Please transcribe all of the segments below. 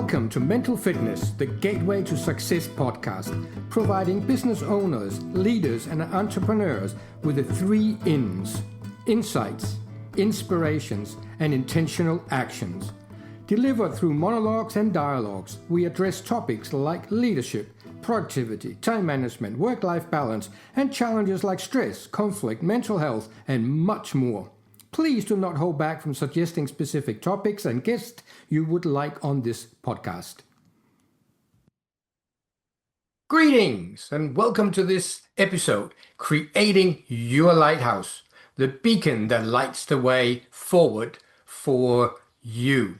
Welcome to Mental Fitness, the Gateway to Success podcast, providing business owners, leaders, and entrepreneurs with the 3 Ins: insights, inspirations, and intentional actions. Delivered through monologues and dialogues, we address topics like leadership, productivity, time management, work-life balance, and challenges like stress, conflict, mental health, and much more. Please do not hold back from suggesting specific topics and guests you would like on this podcast. Greetings and welcome to this episode, Creating Your Lighthouse, the beacon that lights the way forward for you.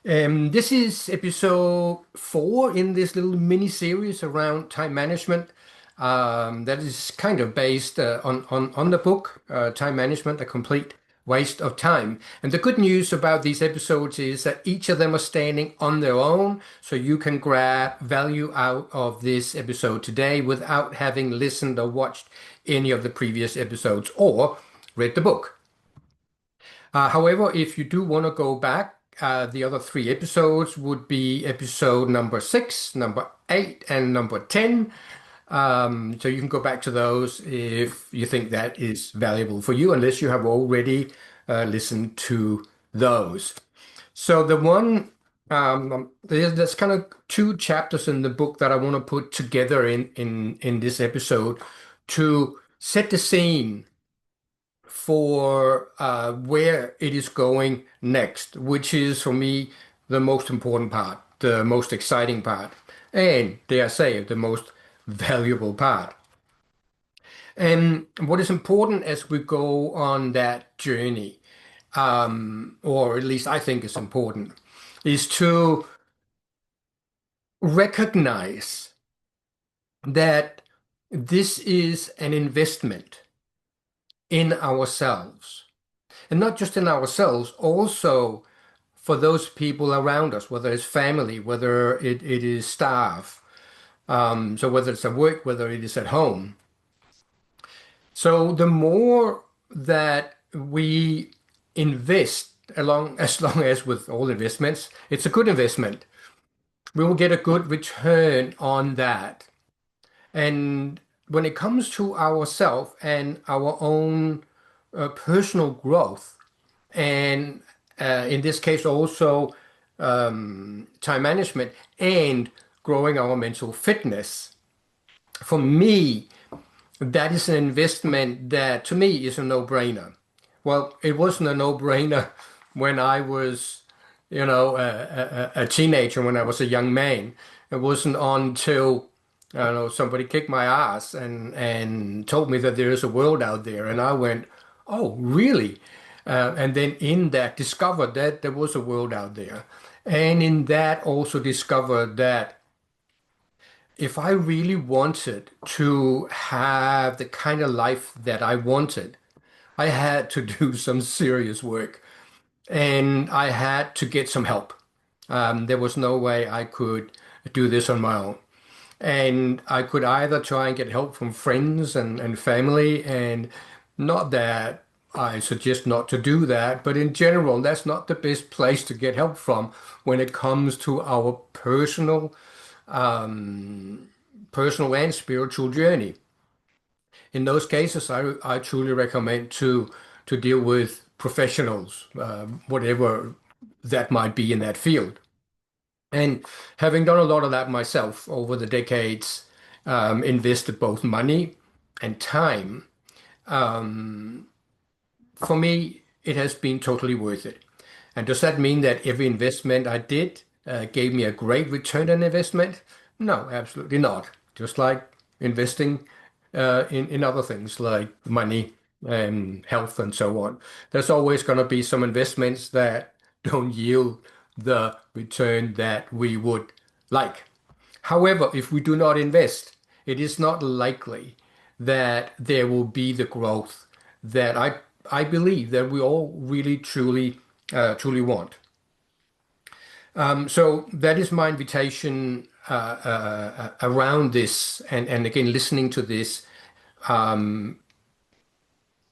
This is episode 4 in this little mini-series around time management. That is kind of based on the book, Time Management, A Complete Waste of Time. And the good news about these episodes is that each of them are standing on their own, so you can grab value out of this episode today without having listened or watched any of the previous episodes or read the book. However, if you do want to go back, the other 3 episodes would be episode number 6, number 8, and number 10. So you can go back to those if you think that is valuable for you, unless you have already listened to those. So the one, there's kind of 2 chapters in the book that I want to put together in this episode to set the scene for where it is going next, which is for me the most important part, the most exciting part, and dare I say the most valuable part. And what is important as we go on that journey, or at least I think is important, is to recognize that this is an investment in ourselves. And not just in ourselves, also for those people around us, whether it's family, whether it is staff, so whether it's at work, whether it is at home. So the more that we invest, as long as with all investments, it's a good investment, we will get a good return on that. And when it comes to ourselves and our own personal growth, and in this case also time management and growing our mental fitness, for me, that is an investment that to me is a no-brainer. Well, it wasn't a no-brainer when I was, a teenager, when I was a young man. It wasn't until, somebody kicked my ass and told me that there is a world out there. And I went, oh, really? And then in that discovered that there was a world out there. And in that also discovered that if I really wanted to have the kind of life that I wanted, I had to do some serious work and I had to get some help. There was no way I could do this on my own. And I could either try and get help from friends and family, and not that I suggest not to do that, but in general, that's not the best place to get help from when it comes to our personal and spiritual journey. In those cases, I truly recommend to deal with professionals, whatever that might be in that field. And having done a lot of that myself over the decades, invested both money and time, for me, it has been totally worth it. And does that mean that every investment I did gave me a great return on investment? No, absolutely not. Just like investing in other things like money and health and so on. There's always going to be some investments that don't yield the return that we would like. However, if we do not invest, it is not likely that there will be the growth that I believe that we all really truly want. So that is my invitation around this, and again, listening to this.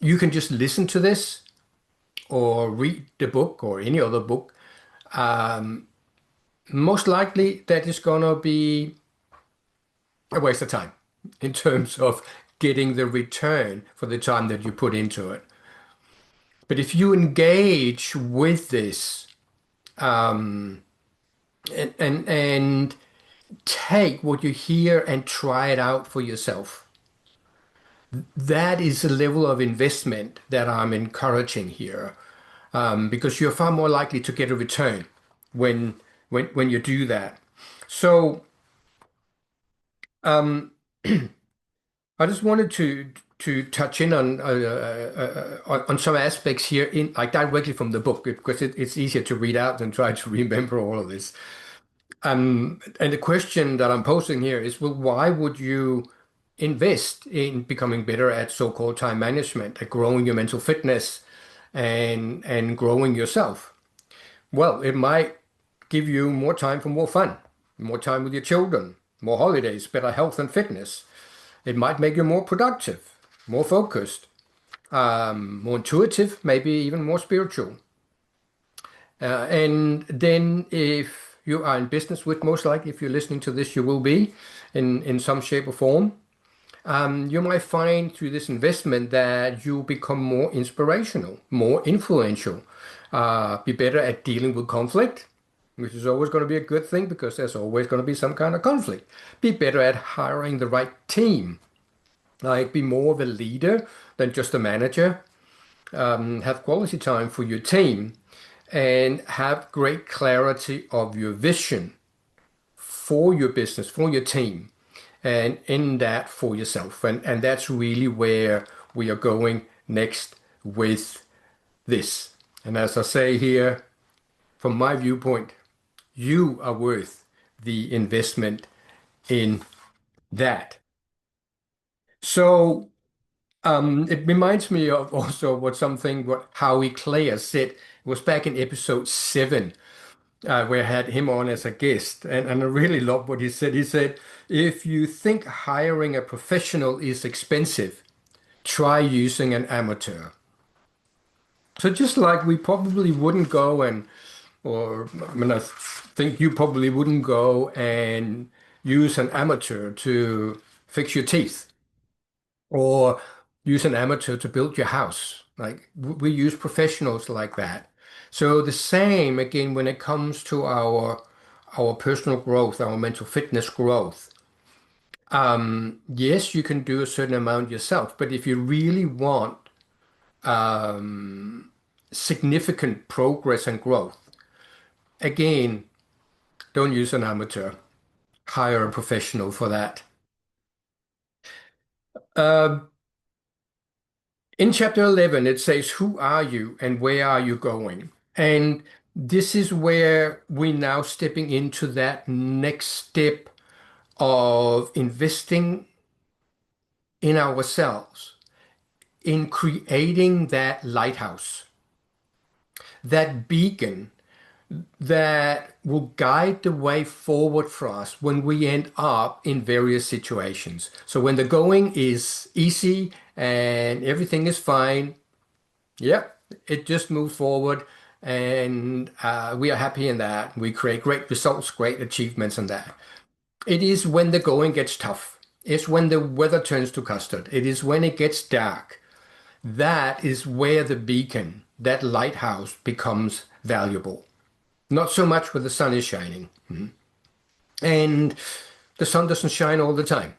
You can just listen to this or read the book or any other book, most likely that is going to be a waste of time in terms of getting the return for the time that you put into it. But if you engage with this and take what you hear and try it out for yourself, that is the level of investment that I'm encouraging here, because you're far more likely to get a return when when you do that. So um, I just wanted to touch in on some aspects here in like directly from the book because it's easier to read out than try to remember all of this. And the question that I'm posing here is, well, why would you invest in becoming better at so-called time management, at growing your mental fitness and growing yourself? Well, it might give you more time for more fun, more time with your children, more holidays, better health and fitness. It might make you more productive, more focused, more intuitive, maybe even more spiritual. And then if you are in business, which most likely if you're listening to this, you will be in some shape or form, you might find through this investment that you become more inspirational, more influential, be better at dealing with conflict, which is always going to be a good thing because there's always going to be some kind of conflict. Be better at hiring the right team, like be more of a leader than just a manager. Have quality time for your team and have great clarity of your vision for your business, for your team, and in that for yourself. And that's really where we are going next with this. And as I say here, from my viewpoint, you are worth the investment in that. So it reminds me of also what Howie Clare said. It was back in episode 7, where I had him on as a guest, and I really love what he said. He said, "If you think hiring a professional is expensive, try using an amateur." So just like we probably wouldn't go or I mean, I think you probably wouldn't go and use an amateur to fix your teeth or use an amateur to build your house. Like we use professionals like that. So the same again when it comes to our personal growth, our mental fitness growth. Yes, you can do a certain amount yourself, but if you really want significant progress and growth, again, don't use an amateur. Hire a professional for that. Uh, In chapter 11, it says, "Who are you and where are you going?" And this is where we're now stepping into that next step of investing in ourselves, in creating that lighthouse, that beacon that will guide the way forward for us when we end up in various situations. So when the going is easy and everything is fine, yep, it just moves forward and we are happy in that. We create great results, great achievements in that. It is when the going gets tough. It's when the weather turns to custard. It is when it gets dark. That is where the beacon, that lighthouse becomes valuable. Not so much when the sun is shining. And the sun doesn't shine all the time.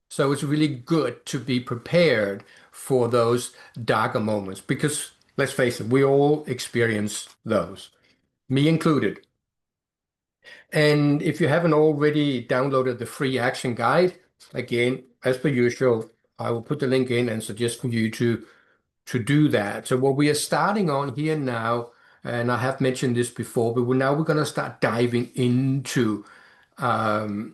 So it's really good to be prepared for those darker moments because let's face it, we all experience those, me included. And if you haven't already downloaded the free action guide, again, as per usual, I will put the link in and suggest for you to do that. So what we are starting on here now, and I have mentioned this before, but we're going to start diving into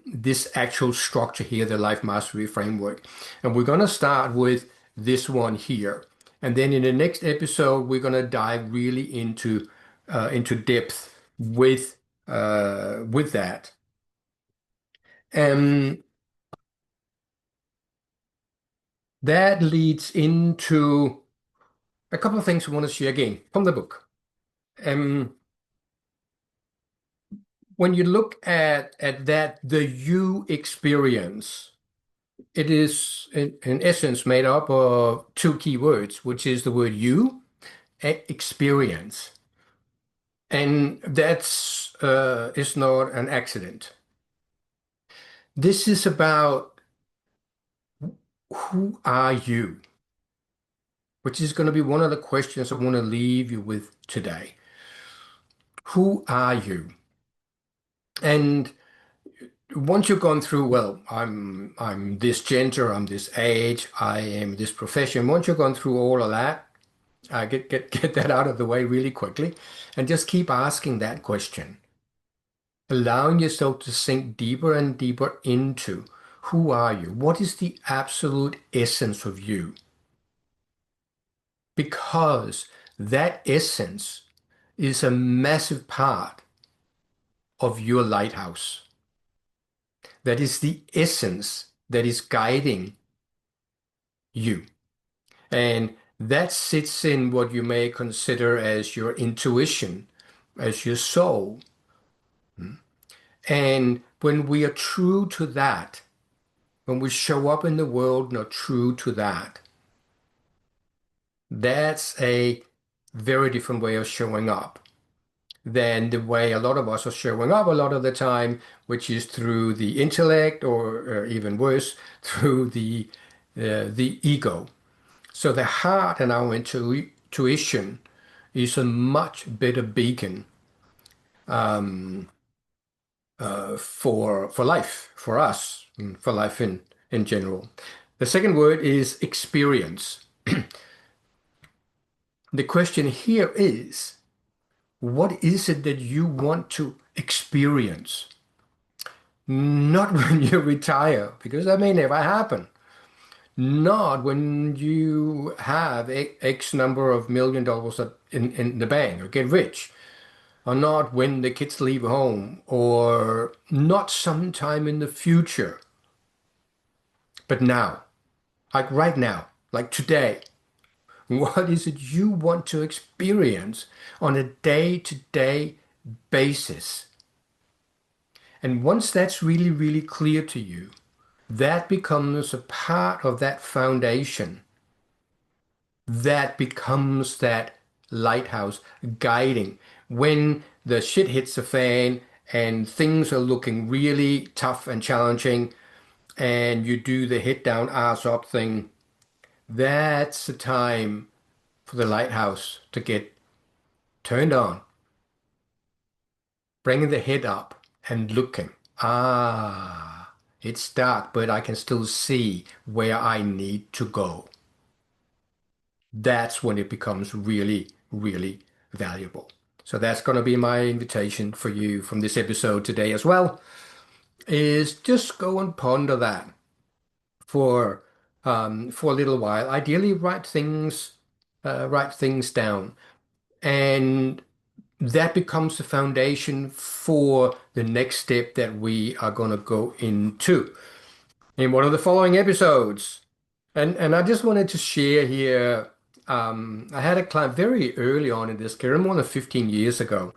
this actual structure here, the Life Mastery Framework. And we're going to start with this one here. And then in the next episode, we're going to dive really into depth with that. And that leads into a couple of things we want to share again from the book. Um, when you look at that, the you experience, it is in essence made up of two key words, which is the word you and experience. And that's is not an accident. This is about who are you, which is going to be one of the questions I want to leave you with today. Who are you? And once you've gone through, well, I'm this gender, I'm this age, I am this profession. Once you've gone through all of that, get that out of the way really quickly, and just keep asking that question, allowing yourself to sink deeper and deeper into who are you? What is the absolute essence of you? Because that essence is a massive part of your lighthouse. That is the essence that is guiding you. And that sits in what you may consider as your intuition, as your soul. And when we are true to that, when we show up in the world and are true to that, that's a very different way of showing up than the way a lot of us are showing up a lot of the time, which is through the intellect or even worse, through the ego. So the heart and our intuition is a much better beacon for life, for us, and for life in general. The second word is experience. The question here is, what is it that you want to experience? Not when you retire, because that may never happen. Not when you have X number of $1 million in the bank or get rich, or not when the kids leave home, or not sometime in the future, but now, like right now, like today. What is it you want to experience on a day-to-day basis? And once that's really, really clear to you, that becomes a part of that foundation. That becomes that lighthouse guiding. When the shit hits the fan and things are looking really tough and challenging, and you do the head down, ass up thing, that's the time for the lighthouse to get turned on, bringing the head up and looking. Ah, it's dark, but I can still see where I need to go. That's when it becomes really, really valuable. So that's going to be my invitation for you from this episode today as well, is just go and ponder that for a little while. Ideally, write things down, and that becomes the foundation for the next step that we are going to go into in one of the following episodes. And I just wanted to share here. I had a client very early on in this career, more than 15 years ago,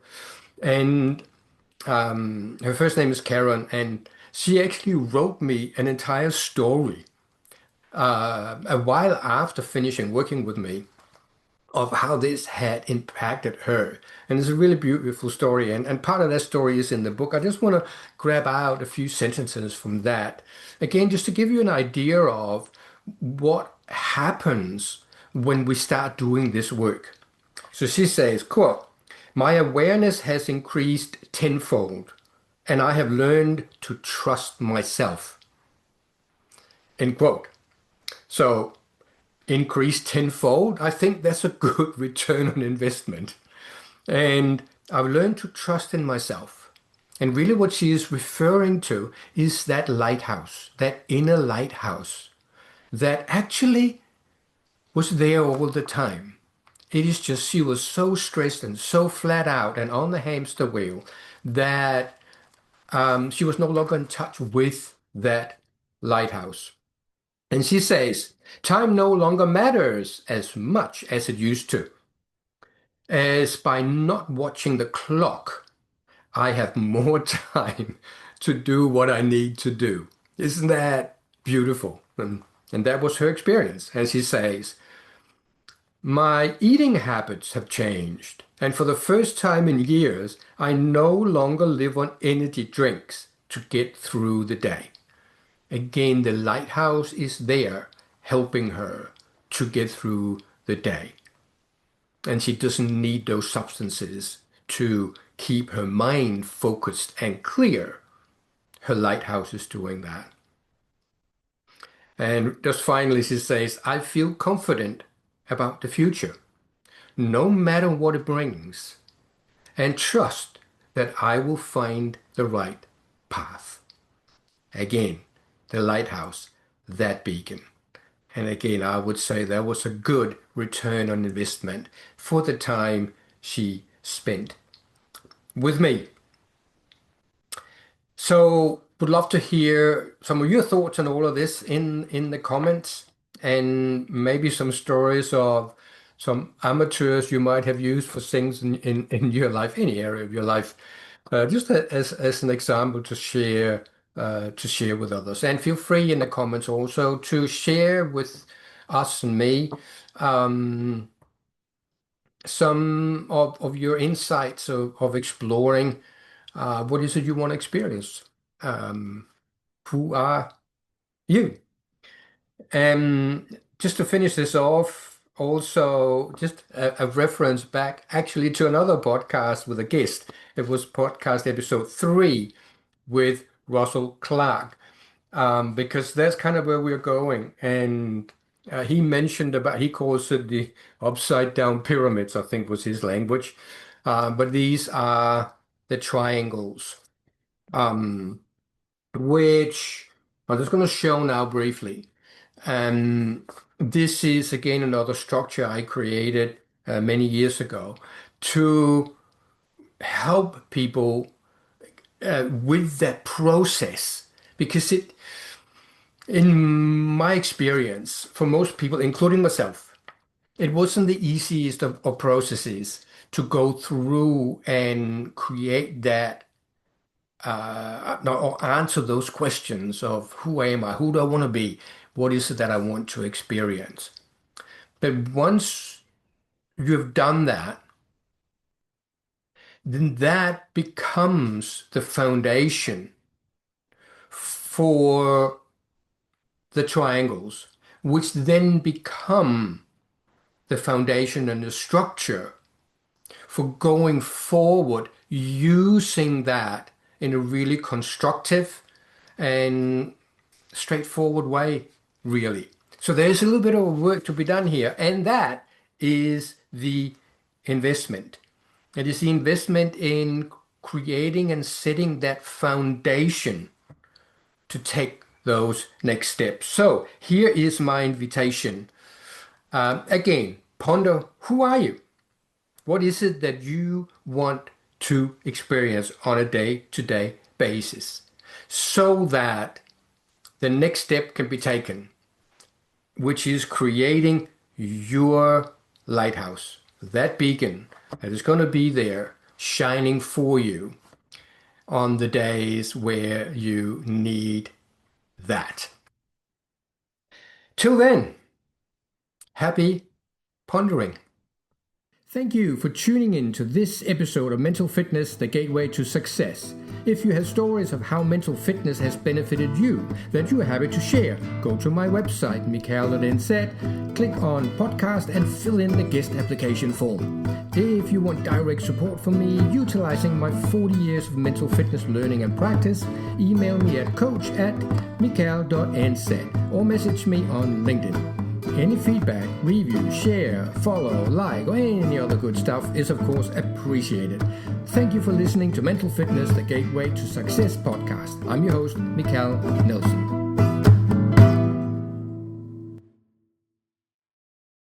and her first name is Karen, and she actually wrote me an entire story a while after finishing working with me of how this had impacted her. And it's a really beautiful story. And part of that story is in the book. I just want to grab out a few sentences from that. Again, just to give you an idea of what happens when we start doing this work. So she says, quote, "My awareness has increased tenfold, and I have learned to trust myself." End quote. So increase tenfold, I think that's a good return on investment. And I've learned to trust in myself. And really what she is referring to is that lighthouse, that inner lighthouse that actually was there all the time. It is just she was so stressed and so flat out and on the hamster wheel that she was no longer in touch with that lighthouse. And she says, time no longer matters as much as it used to, as by not watching the clock, I have more time to do what I need to do. Isn't that beautiful? And that was her experience. And she says, my eating habits have changed. And for the first time in years, I no longer live on energy drinks to get through the day. Again, the lighthouse is there helping her to get through the day. And she doesn't need those substances to keep her mind focused and clear. Her lighthouse is doing that. And just finally, she says, I feel confident about the future, no matter what it brings, and trust that I will find the right path. Again, the lighthouse, that beacon. And again, I would say that was a good return on investment for the time she spent with me. So would love to hear some of your thoughts on all of this in the comments, and maybe some stories of some amateurs you might have used for things in your life, any area of your life, just as an example to share with others. And feel free in the comments also to share with us and me some of your insights of exploring what is it you want to experience. Who are you? And just to finish this off, also just a reference back actually to another podcast with a guest. It was podcast episode 3 with Russell Clark, because that's kind of where we're going. And he mentioned he calls it the upside down pyramids, I think was his language. But these are the triangles, which I'm just going to show now briefly. This is again another structure I created many years ago to help people with that process, because in my experience, for most people, including myself, it wasn't the easiest of processes to go through and create that or answer those questions of who am I, who do I want to be, what is it that I want to experience. But once you've done that, then that becomes the foundation for the triangles, which then become the foundation and the structure for going forward, using that in a really constructive and straightforward way, really. So there's a little bit of work to be done here, and that is the investment. It is the investment in creating and setting that foundation to take those next steps. So here is my invitation. Again, ponder, who are you? What is it that you want to experience on a day-to-day basis, so that the next step can be taken, which is creating your lighthouse, that beacon that is going to be there shining for you on the days where you need that. Till then, happy pondering. Thank you for tuning in to this episode of Mental Fitness, the Gateway to Success. If you have stories of how mental fitness has benefited you that you are happy to share, go to my website, mikael.nz, click on podcast and fill in the guest application form. If you want direct support from me utilizing my 40 years of mental fitness learning and practice, email me at coach@mikael.nz or message me on LinkedIn. Any feedback, review, share, follow, like, or any other good stuff is, of course, appreciated. Thank you for listening to Mental Fitness, the Gateway to Success podcast. I'm your host, Mikael Nelson.